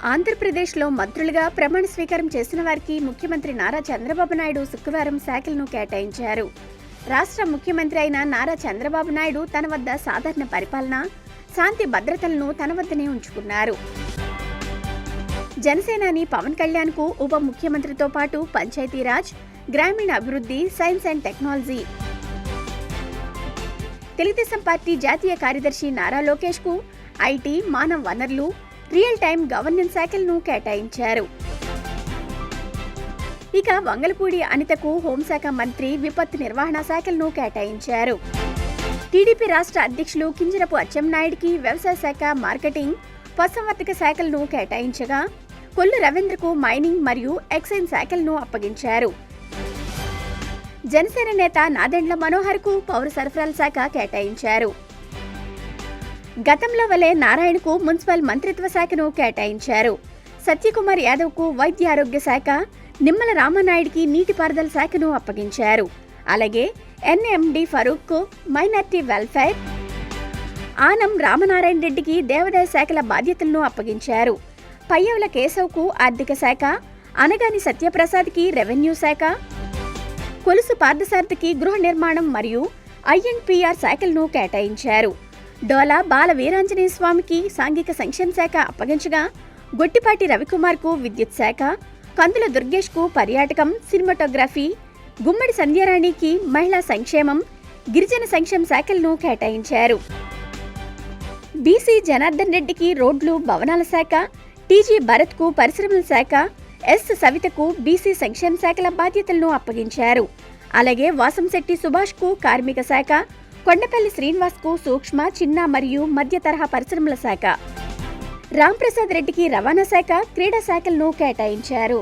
ఆంధ్రప్రదేశ్లో మంత్రులుగా ప్రమాణ స్వీకారం చేసిన వారికి ముఖ్యమంత్రి నారా చంద్రబాబు నాయుడు శుక్రవారం శాఖలను కేటాయించారు. రాష్ట్ర ముఖ్యమంత్రి అయిన నారా చంద్రబాబు నాయుడు తన వద్ద సాధారణ పరిపాలన, శాంతి భద్రతలను తన వద్దనే ఉంచుకున్నారు. జనసేనాని పవన్ కళ్యాణ్కు ఉప ముఖ్యమంత్రితో పాటు పంచాయతీరాజ్, గ్రామీణ అభివృద్ధి, science and technology, Telugu Desam party జాతీయ కార్యదర్శి నారా లోకేష్కు ఐటీ, మానవ వనరులు, రియల్ టైమ్ గవర్నెన్స్ శాఖలను కేటాయించారు. ఇక వంగలపూడి అనితకు హోంశాఖ మంత్రి, విపత్తు నిర్వహణ శాఖలను కేటాయించారు. టీడీపీ రాష్ట్ర అధ్యక్షులు కింజరపు అచ్చెన్నాయుడికి వ్యవసాయ శాఖ, మార్కెటింగ్, పశుసంవర్ధక శాఖలను కేటాయించగా కొల్లు రవీంద్రకు మైనింగ్ మరియు ఎక్సైజ్ శాఖలను అప్పగించారు. జనసేన నేత నాదెండ్ల మనోహర్కు పౌర సరఫరాల శాఖ కేటాయించారు. గతంలో వలె నారాయణకు మున్సిపల్ మంత్రిత్వ శాఖను కేటాయించారు. సత్యకుమార్ యాదవ్కు వైద్య ఆరోగ్య శాఖ, నిమ్మల రామనాయుడికి నీటిపారుదల శాఖను అప్పగించారు. అలాగే ఎన్ఎండి ఫరూక్కు మైనార్టీ వెల్ఫేర్, ఆనం రామనారాయణ రెడ్డికి దేవాదాయ శాఖల బాధ్యతలను అప్పగించారు. పయ్యవుల కేశవ్కు ఆర్థిక శాఖ, అనగాని సత్యప్రసాద్కి రెవెన్యూ శాఖ, కొలుసు పార్థసారథికి గృహ నిర్మాణం మరియు ఐఎన్పిఆర్ శాఖలను కేటాయించారు. డోలా బాల వీరాంజనేయ స్వామికి సాంఘిక సంక్షేమ శాఖ అప్పగించగా గొట్టిపాటి రవికుమార్కు విద్యుత్ శాఖ, కందుల దుర్గేష్కు పర్యాటకం, సినిమాటోగ్రఫీ, గుమ్మడి సంధ్యారాణికి మహిళా సంక్షేమం, గిరిజన సంక్షేమ శాఖలను కేటాయించారు. బీసీ జనార్దన్ రెడ్డికి రోడ్లు, భవనాల శాఖ, టీజీ భరత్కు పరిశ్రమల శాఖ, ఎస్ సవితకు బీసీ సంక్షేమ శాఖల బాధ్యతలను అప్పగించారు. అలాగే వాసంశెట్టి సుభాష్కు కార్మిక శాఖ, కొండపల్లి శ్రీనివాస్కు సూక్ష్మ, చిన్న మరియు మధ్య తరహా పరిశ్రమల శాఖ, రాంప్రసాద్ రెడ్డికి రవాణా శాఖ, క్రీడా శాఖలను కేటాయించారు.